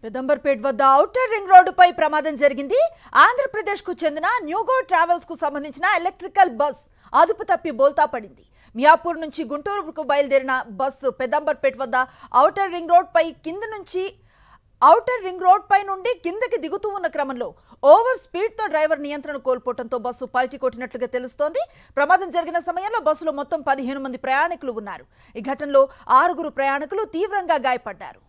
పెదంబర్పేట్ వద్ద outer ring రోడ్డుపై ప్రమాదం జరిగింది. ఆంధ్రప్రదేశ్కు చెందిన న్యూగో ట్రావెల్స్ కు సంబంధించిన ఎలక్ట్రికల్ బస్ అదుపు తప్పి బోల్తా పడింది. మియాపూర్ నుంచి గుంటూరుకు బయలుదేరిన బస్సు పెదంబర్పేట్ వద్ద ఔటర్ రింగ్ రోడ్ పై నుండి కిందకి దిగుతూ ఉన్న క్రమంలో ఓవర్ స్పీడ్ తో డ్రైవర్ నియంత్రణ కోల్పోవడంతో బస్సు పల్టీ కొట్టినట్లుగా తెలుస్తోంది. ప్రమాదం జరిగిన సమయంలో బస్సులో మొత్తం 15 మంది ప్రయాణికులు ఉన్నారు. ఈ ఘటనలో 6 ప్రయాణికులు తీవ్రంగా గాయపడ్డారు.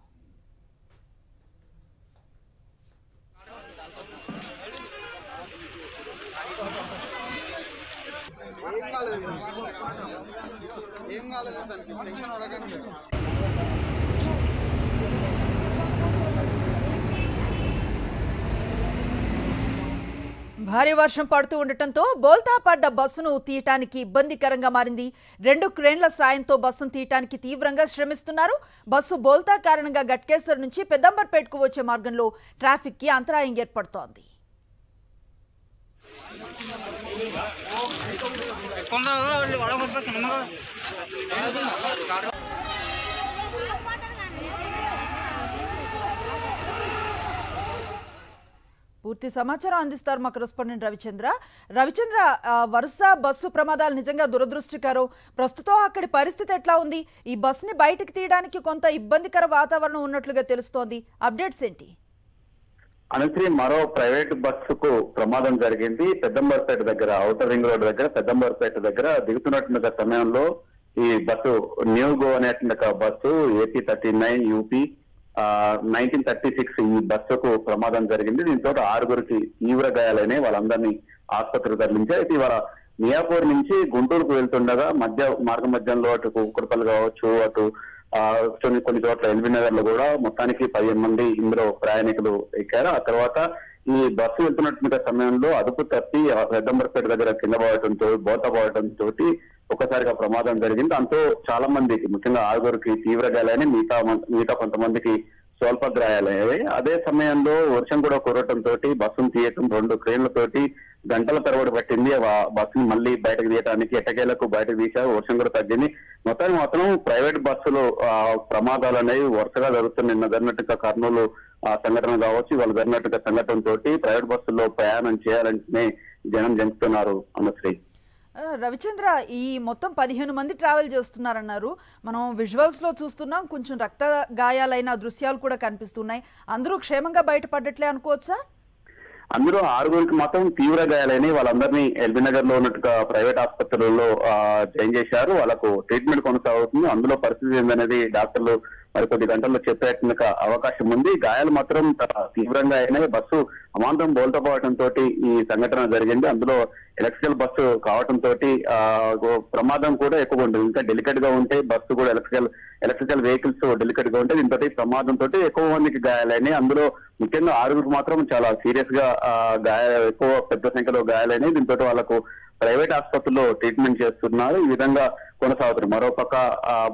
భారీ వర్షం పడుతూ ఉండటంతో బోల్తా పడ్డ బస్సును తీయటానికి ఇబ్బందికరంగా మారింది. 2 క్రేన్ల సాయంతో బస్సును తీయటానికి తీవ్రంగా శ్రమిస్తున్నారు. బస్సు బోల్తా కారణంగా గట్కేసర్ నుంచి పెదంబర్పేట్కు వచ్చే మార్గంలో ట్రాఫిక్ కి అంతరాయం ఏర్పడుతోంది. పూర్తి సమాచారం అందిస్తారు మా కరెస్పాండెంట్ రవిచంద్ర. వరుస బస్సు ప్రమాదాలు నిజంగా దురదృష్టకరం. ప్రస్తుతం అక్కడి పరిస్థితి ఎట్లా ఉంది? ఈ బస్సుని బయటకు తీయడానికి కొంత ఇబ్బందికర వాతావరణం ఉన్నట్లుగా తెలుస్తోంది. అప్డేట్స్ ఏంటి? అనుశ్రీ, మరో ప్రైవేట్ బస్సుకు ప్రమాదం జరిగింది. పెద్దంబర్పేట దగ్గర, ఔటర్ రింగ్ రోడ్ దగ్గర, పెద్దంబర్పేట దగ్గర దిగుతున్నటువంటి సమయంలో ఈ బస్సు న్యూగో అనేటువంటి బస్సు ఏపీ 39 యూపీ 1936 ఈ బస్సుకు ప్రమాదం జరిగింది. దీంతో 6 తీవ్ర గాయాలైన వాళ్ళందరినీ ఆసుపత్రికి తరలించారు. అయితే ఇవాళ మియాపూర్ నుంచి గుంటూరుకు వెళ్తుండగా మార్గ మధ్యంలో అటు కుక్కడపల్లి కావచ్చు, అటు కొన్ని చోట్ల ఎల్బీ నగర్ లో కూడా మొత్తానికి 15 మంది ఇందులో ప్రయాణికులు ఎక్కారు. ఆ తర్వాత ఈ బస్సు వెళ్తున్నటువంటి సమయంలో అదుపు తప్పి పెద్దంబర్పేట దగ్గర కింద పడటంతో, బోత పడటంతో ఒక్కసారిగా ప్రమాదం జరిగింది. దాంతో చాలా మందికి, ముఖ్యంగా 6 తీవ్ర గాయాలని, మిగతా కొంతమందికి స్వల్ప గాయాలయ్యాయి. అదే సమయంలో వర్షం కూడా కురవటంతో బస్సును తీయటం 2 క్రేన్లతోటి గంటల తరబడి పట్టింది. బస్సును మళ్ళీ బయటకు తీయడానికి ఎట్టకేలకు బయటకు తీశారు. వర్షం కూడా తగ్గింది. మొత్తానికి మాత్రం ప్రైవేట్ బస్సులు ప్రమాదాలు అనేవి వరుసగా జరుగుతున్నాయి. నిన్న జరిగినట్టుగా కర్నూలు సంఘటన కావచ్చు, వాళ్ళు జరిగినట్టుగా సంఘటనతో ప్రైవేట్ బస్సుల్లో ప్రయాణం చేయాలంటేనే జనం జంకుతున్నారు. అనుశ్రీ, రవిచంద్ర, ఈ మొత్తం 15 మంది ట్రావెల్ చేస్తున్నారన్నారు. మనం విజువల్స్ లో చూస్తున్నాం, కొంచెం రక్త గాయాలైన దృశ్యాలు కూడా కనిపిస్తున్నాయి. అందరూ క్షేమంగా బయటపడ్డట్లే అనుకోవచ్చా? అందులో 6 మాత్రం తీవ్ర గాయాలని వాళ్ళందరినీ ఎల్బీ నగర్ లో ఉన్నట్టుగా ప్రైవేట్ ఆసుపత్రుల్లో జాయిన్ చేశారు. వాళ్ళకు ట్రీట్మెంట్ కొనసాగుతుంది. అందులో పరిస్థితి ఏందనేది డాక్టర్లు మరికొద్ది గంటల్లో చెప్పేట అవకాశం ఉంది. గాయాలు మాత్రం తీవ్రంగా అయినాయి. బస్సు అమాంతం బోల్తా పోవడంతో ఈ సంఘటన జరిగింది. అందులో ఎలక్ట్రికల్ బస్సు కావడంతో ప్రమాదం కూడా ఎక్కువ ఉంటుంది. ఇంకా డెలికేట్ గా ఉంటే బస్సు కూడా ఎలక్ట్రికల్ వెహికల్స్ డెలికేట్ గా ఉంటే దీంతో ప్రమాదంతో ఎక్కువ మందికి గాయాలైనాయి. అందులో ముఖ్యంగా 6 మాత్రం చాలా సీరియస్ గా ఎక్కువ పెద్ద సంఖ్యలో గాయాలైనాయి. దీంతో వాళ్ళకు ప్రైవేట్ ఆసుపత్రిలో ట్రీట్మెంట్ చేస్తున్నారు. ఈ విధంగా కొనసాగుతున్నారు. మరోపక్క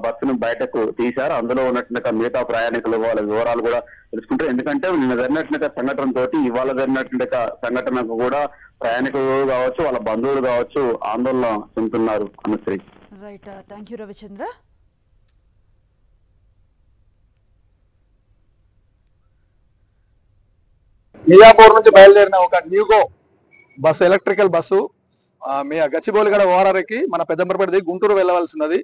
బస్సును బయటకు తీశారు. అందులో ఉన్నటువంటి మిగతా ప్రయాణికులు వాళ్ళ వివరాలు కూడా తెలుసుకుంటారు. ఎందుకంటే నిన్న జరిగినటువంటి సంఘటనతో ఇవాళ జరిగినటువంటి సంఘటనకు కూడా ప్రయాణికులు కావచ్చు, వాళ్ళ బంధువులు కావచ్చు ఆందోళన చెందుతున్నారు. Anusri, right, thank you Ravichandra. Miyapur నుంచి బయలుదేరిన ఒక న్యూగో బస్సు, ఎలక్ట్రికల్ బస్సు గచ్చిబౌలిగడ ఓఆర్ఆర్కి మన పెద్దంబర్పేట దిగి గుంటూరు వెళ్ళవలసినది.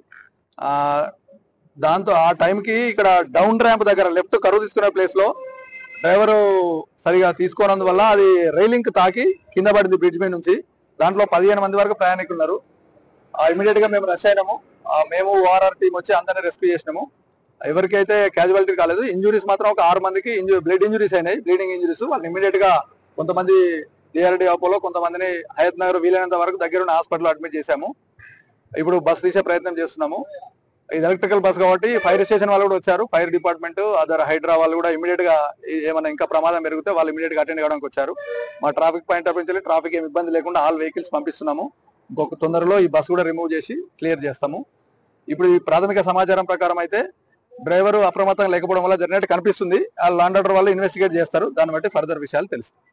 దాంతో ఆ టైంకి ఇక్కడ డౌన్ ర్యాంప్ దగ్గర లెఫ్ట్ కరువు తీసుకునే ప్లేస్ లో డ్రైవరు సరిగా తీసుకోనందువల్ల అది రైలింగ్ తాకి కింద పడింది బ్రిడ్జ్ మీద నుంచి. దాంట్లో 15 మంది వరకు ప్రయాణికులు ఉన్నారు. ఇమీడియట్ గా మేము రష్ అయినాము. మేము ఓఆర్ఆర్ టీం వచ్చి అందరినీ రెస్క్యూ చేసినాము. ఎవరికైతే క్యాజువాలిటీ కాలేదు. ఇంజురీస్ మాత్రం ఒక 6 మందికి బ్లడ్ ఇంజురీస్ అయినాయి, బ్లీడింగ్ ఇంజురీస్. వాళ్ళు ఇమీడియట్ గా కొంతమంది డిఆర్డి ఆపోలో, కొంతమందిని హయత్ నగర్ వీలైనంత వరకు దగ్గరున్న హాస్పిటల్ అడ్మిట్ చేశాము. ఇప్పుడు బస్ తీసే ప్రయత్నం చేస్తున్నాము. ఇది ఎలక్ట్రికల్ బస్ కాబట్టి ఫైర్ స్టేషన్ వాళ్ళు కూడా వచ్చారు. ఫైర్ డిపార్ట్మెంట్, అదర్ హైడ్రా వాళ్ళు కూడా ఇమీడియట్ గా ఏమైనా ఇంకా ప్రమాదం పెరిగితే వాళ్ళు ఇమీడియట్ గా అటెండ్ కావడానికి వచ్చారు. మా ట్రాఫిక్ పాయింట్ ఆఫ్ నుంచి ట్రాఫిక్ ఏమి ఇబ్బంది లేకుండా ఆల్ వెహికల్స్ పంపిస్తున్నాము. ఇంకొక తొందరలో ఈ బస్ కూడా రిమూవ్ చేసి క్లియర్ చేస్తాము. ఇప్పుడు ఈ ప్రాథమిక సమాచారం ప్రకారం అయితే డ్రైవర్ అప్రమత్తంగా లేకపోవడం వల్ల జరిగినట్టు కనిపిస్తుంది. ఆ లాండ్ ఆర్డర్ వాళ్ళు ఇన్వెస్టిగేట్ చేస్తారు. దాన్ని బట్టి ఫర్దర్ విషయాలు తెలుస్తాయి.